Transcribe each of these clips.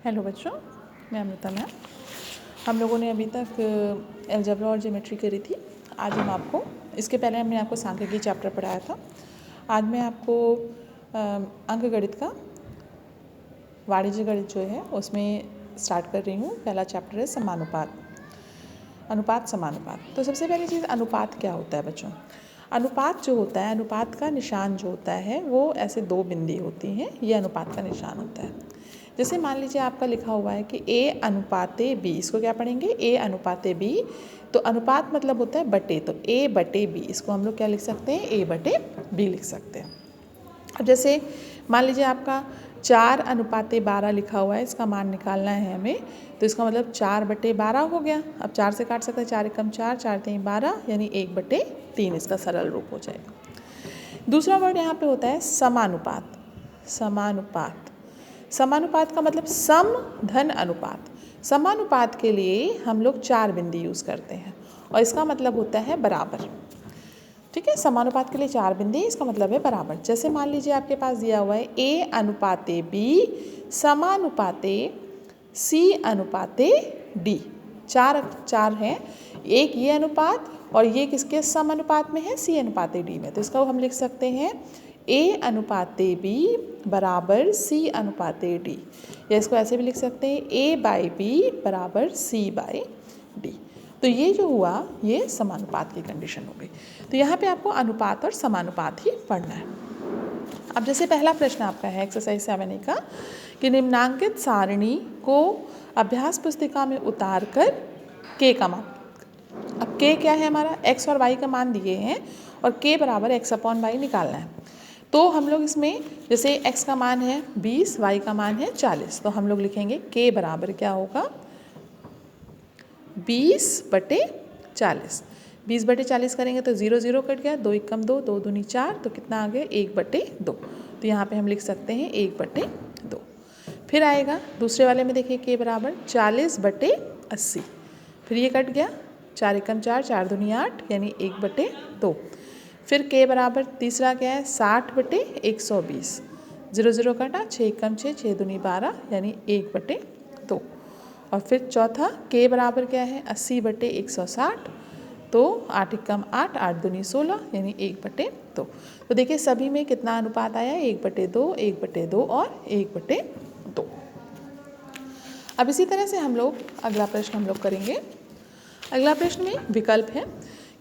Hello बच्चों, मैं Amrita ma'am. हम लोगों ने अभी तक अलजेब्रा और ज्योमेट्री करी थी। आज हम आपको इसके पहले हमने आपको सांख्यिकी चैप्टर पढ़ाया था। आज मैं आपको अंक गणित का वाणिज्य गणित जो है उसमें स्टार्ट कर रही हूँ। पहला चैप्टर है समानुपात, अनुपात समानुपात। तो सबसे पहली चीज़, अनुपात क्या होता है बच्चों? अनुपात जो होता है, अनुपात का निशान जो होता है वो ऐसे दो बिंदी होती हैं, ये अनुपात का निशान होता है। जैसे मान लीजिए आपका लिखा हुआ है कि A अनुपाते B, इसको क्या पढ़ेंगे? A अनुपाते B। तो अनुपात मतलब होता है बटे, तो A बटे B, इसको हम लोग क्या लिख सकते हैं? A बटे B लिख सकते हैं। अब जैसे मान लीजिए आपका 4 अनुपाते 12 लिखा हुआ है, इसका मान निकालना है हमें, तो इसका मतलब 4 बटे 12 हो गया। अब 4 से काट सकते हैं, 4 एकम 4, 4 तीन 12, यानी 1 बटे 3 इसका सरल रूप हो जाएगा। दूसरा वर्ड यहाँ पे होता है समानुपात। समानुपात, समानुपात का मतलब सम धन अनुपात। समानुपात के लिए हम लोग 4 बिंदी यूज़ करते हैं और इसका मतलब होता है बराबर। ठीक है, समानुपात के लिए 4 बिंदी, इसका मतलब है बराबर। जैसे मान लीजिए आपके पास दिया हुआ है A अनुपाते B समानुपाते C अनुपाते D। चार हैं, एक ये अनुपात और ये किसके सम अनुपात में है? C अनुपाते D में। तो इसका हम लिख सकते हैं A अनुपाते B बराबर C अनुपाते D, या इसको ऐसे भी लिख सकते हैं A बाई B बराबर C बाई D। तो ये जो हुआ ये समानुपात की कंडीशन हो गई। तो यहाँ पे आपको अनुपात और समानुपात ही पढ़ना है। अब जैसे पहला प्रश्न आपका है एक्सरसाइज 7A का, कि निम्नांकित सारणी को अभ्यास पुस्तिका में उतार कर k का मान। अब k क्या है हमारा? x और y का मान दिए हैं और k बराबर x अपॉन y निकालना है। तो हम लोग इसमें जैसे x का मान है 20, y का मान है 40, तो हम लोग लिखेंगे k बराबर क्या होगा? 20 बटे 40। 20 बटे 40 करेंगे तो 0 0 कट गया, 2 एकम 2, 2 दूनी 4, तो कितना आ गया? 1 बटे 2। तो यहाँ पे हम लिख सकते हैं 1 बटे 2। फिर आएगा दूसरे वाले में, देखिए k बराबर 40 बटे 80। फिर ये कट गया, 4 एकम 4, 4 दूनी 8, यानी 1 बटे 2। फिर k बराबर तीसरा क्या है? 60 बटे 120। 0 0 कटा, 6 एकम 6, 6 दूनी 12, यानी 1 बटे 2। और फिर चौथा k बराबर क्या है? 80 बटे 160, तो 8 एकम 8, 8 दूनी 16, यानी 1 बटे 2। तो देखिए सभी में कितना अनुपात आया? 1 बटे 2, 1 बटे 2 और 1 बटे 2। अब इसी तरह से हम लोग अगला प्रश्न हम लोग करेंगे। अगला प्रश्न में विकल्प है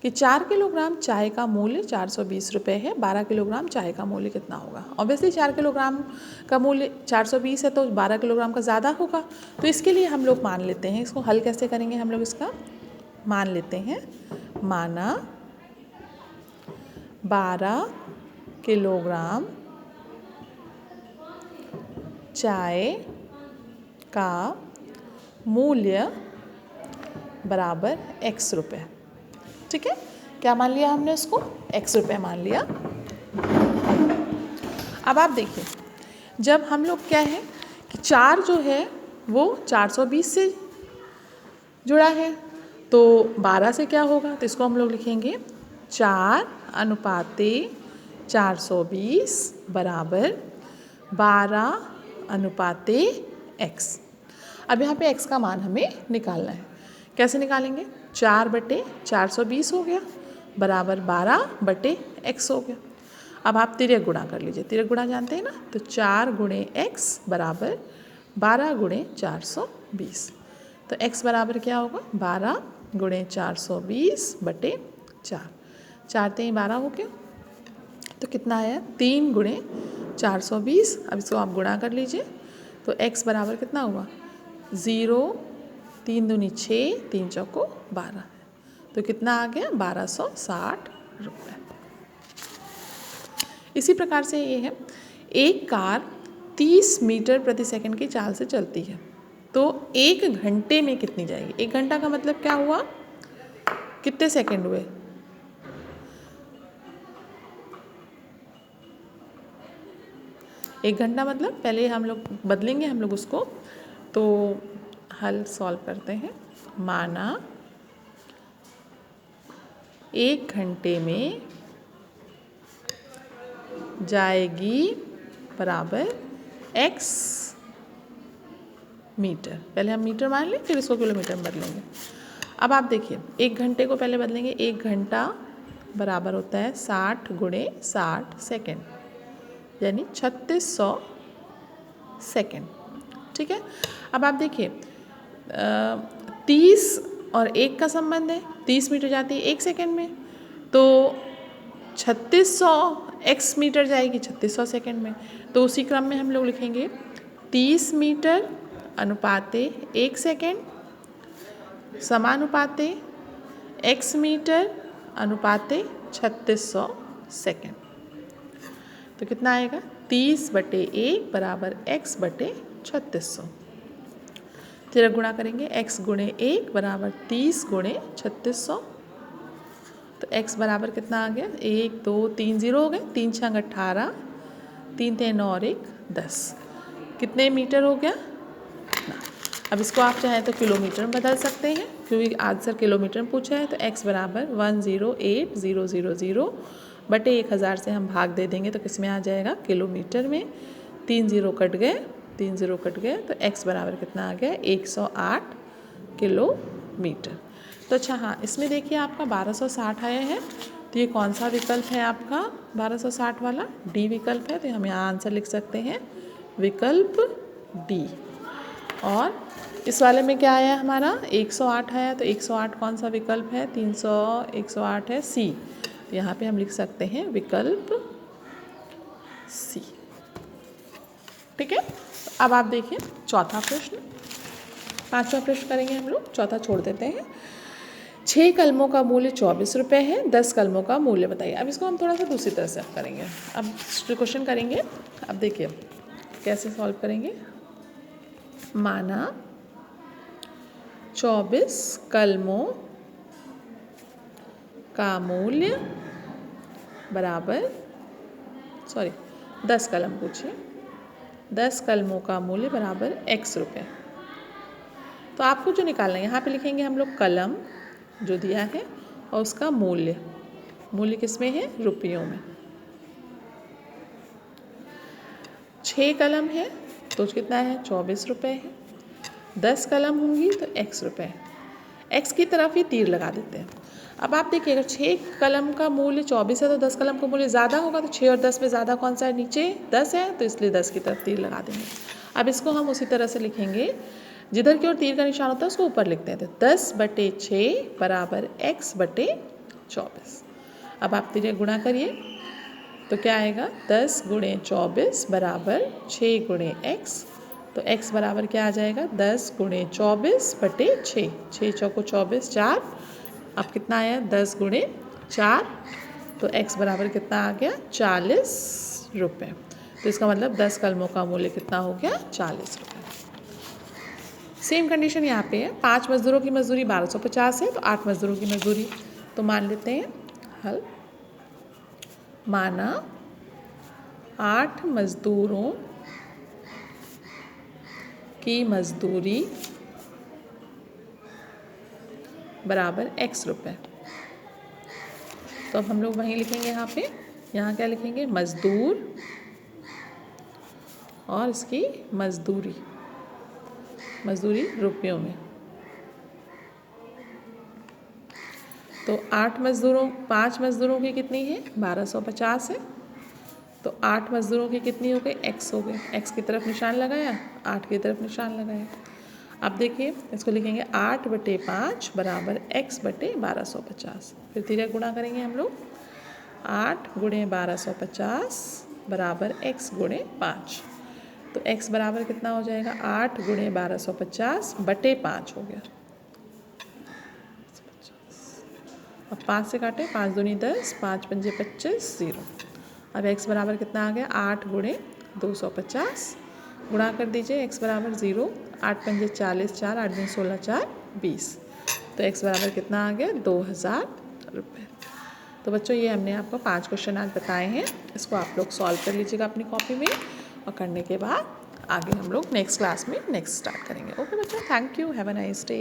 कि 4 किलोग्राम चाय का मूल्य 420 रुपये है, 12 किलोग्राम चाय का मूल्य कितना होगा? ऑब्वियसली 4 किलोग्राम का मूल्य 420 है तो 12 किलोग्राम का ज़्यादा होगा। तो इसके लिए हम लोग मान लेते हैं, इसको हल कैसे करेंगे हम लोग? इसका मान लेते हैं, माना 12 किलोग्राम चाय का मूल्य बराबर x रुपये। ठीक है, क्या मान लिया हमने? उसको x रुपये मान लिया। अब आप देखिए, जब हम लोग क्या है कि 4 जो है वो 420 से जुड़ा है, तो 12 से क्या होगा? तो इसको हम लोग लिखेंगे 4 अनुपाते 420 बराबर 12 अनुपाते x। अब यहाँ पे x का मान हमें निकालना है। कैसे निकालेंगे? 4 बटे 420 हो गया बराबर 12 बटे x हो गया। अब आप तिर्यक गुणा कर लीजिए, तिर्यक गुणा जानते हैं ना? तो 4 गुणे x बराबर 12 गुणे 420। तो x बराबर क्या होगा? 12 गुणे 420 बटे 4। 4 तीन 12 हो गया, तो कितना आया? 3 गुणे 420। अब इसको आप गुणा कर लीजिए, तो x बराबर कितना हुआ? 0, 3 दूनी 6, 3 चौको 12, तो कितना आ गया? 1260 रुपये। इसी प्रकार से ये है, एक कार 30 मीटर प्रति सेकंड की चाल से चलती है, तो 1 घंटे में कितनी जाएगी? 1 घंटा का मतलब क्या हुआ? कितने सेकंड हुए? एक घंटा मतलब पहले हम लोग बदलेंगे हम लोग उसको, तो हल सॉल्व करते हैं। माना 1 घंटे में जाएगी बराबर x मीटर। पहले हम मीटर मान लें, फिर इसको किलोमीटर में बदलेंगे। अब आप देखिए, 1 घंटे को पहले बदलेंगे। 1 घंटा बराबर होता है 60 गुणे 60 सेकेंड, यानी 3600 सेकेंड। ठीक है। अब आप देखिए 30 और 1 का संबंध है, 30 मीटर जाती है 1 सेकेंड में, तो 3600 x मीटर जाएगी 3600 सेकेंड में। तो उसी क्रम में हम लोग लिखेंगे 30 मीटर अनुपाते 1 सेकेंड समानुपाते x मीटर अनुपाते 3600 सेकेंड। तो कितना आएगा? 30/1 बराबर x बटे 3600। फिर गुणा करेंगे, x गुणे 1 बराबर 30 गुणे 3600। तो x बराबर कितना आ गया? 1 2 3 0 हो गए, 3 6 18, 3 3 9 और 1 10। कितने मीटर हो गया? अब इसको आप चाहें तो किलोमीटर में बदल सकते हैं, क्योंकि आंसर किलोमीटर में पूछा है। तो x बराबर 108,000 बटे 1000 से हम भाग दे देंगे तो किस में आ जाएगा? किलोमीटर में। 3 0 कट गए, 3 0 कट गए, तो x बराबर कितना आ गया? 108 किलोमीटर। तो अच्छा हाँ, इसमें देखिए आपका 1260 आया है, तो ये कौन सा विकल्प है आपका 1260 वाला? डी विकल्प है। तो हम यहाँ आंसर लिख सकते हैं विकल्प डी। और इस वाले में क्या आया हमारा? 108 आया, तो 108 कौन सा विकल्प है? 300 108 है सी। तो यहाँ पे हम लिख सकते हैं विकल्प सी। ठीक है। अब आप देखिए चौथा प्रश्न, 5वां प्रश्न करेंगे हम लोग, चौथा छोड़ देते हैं। 6 कलमों का मूल्य 24 रुपये है, 10 कलमों का मूल्य बताइए। अब इसको हम थोड़ा सा दूसरी तरह से करेंगे। अब क्वेश्चन करेंगे, अब देखिए कैसे सॉल्व करेंगे। माना 24 कलमों का मूल्य बराबर 10 कलम पूछिए, 10 कलमों का मूल्य बराबर x रुपये। तो आपको जो निकालना है, यहाँ पे लिखेंगे हम लोग कलम जो दिया है और उसका मूल्य, मूल्य किस में है? रुपयों में। 6 कलम है तो कितना है? 24 रुपये है। 10 कलम होंगी तो x रुपये। x की तरफ ही तीर लगा देते हैं। अब आप देखिए, अगर 6 कलम का मूल्य 24 है तो 10 कलम का मूल्य ज़्यादा होगा, तो 6 और 10 में ज़्यादा कौन सा है? नीचे 10 है, तो इसलिए 10 की तरफ तीर लगा देंगे। अब इसको हम उसी तरह से लिखेंगे, जिधर की ओर तीर का निशान होता है उसको ऊपर लिखते हैं। तो 10/6 बराबर x बटे 24। अब आप तीर गुणा करिए तो क्या आएगा? 10 गुणे 24 बराबर 6 गुणे x। तो x बराबर क्या आ जाएगा? 10 गुणे 24 बटे 6, 6 चौको 24 4। अब कितना आया? 10 गुणे 4, तो x बराबर कितना आ गया? 40 रुपये। तो इसका मतलब 10 कलमों का मूल्य कितना हो गया? 40 रुपये। सेम कंडीशन यहाँ पे है। 5 मजदूरों की मजदूरी 1250 है, तो 8 मजदूरों की मजदूरी तो मान लेते हैं हल। माना 8 मजदूरों की मजदूरी बराबर x रुपये। तो अब हम लोग वहीं लिखेंगे, यहाँ पे, यहाँ क्या लिखेंगे? मजदूर और इसकी मजदूरी, मजदूरी रुपयों में। तो 5 मजदूरों की कितनी है? 1250 है। तो 8 मजदूरों की कितनी हो गई? x हो गई। x की तरफ निशान लगाया, 8 की तरफ निशान लगाया। अब देखिए इसको लिखेंगे 8/5 बराबर x बटे 1250। फिर धीरे गुणा करेंगे हम लोग। 8 गुणे 1250 बराबर x गुणे 5। तो x बराबर कितना हो जाएगा? 8 गुणे 1250 बटे 5 हो गया। अब 5 से काटे, 5 दूनी 10, 5 पंजे 25, 0। अब x बराबर कितना आ गया? 8 गुणे 250। गुणा कर दीजिए, x बराबर 0, 8 पंजे 40, 4 8 दूनी 16, 4 20। तो x बराबर कितना आ गया? 2000 रुपये। तो बच्चों ये हमने आपको 5 क्वेश्चन आज बताए हैं। इसको आप लोग सॉल्व कर लीजिएगा अपनी कॉपी में, और करने के बाद आगे हम लोग नेक्स्ट क्लास में नेक्स्ट स्टार्ट करेंगे। ओके बच्चों, thank you, have a nice day.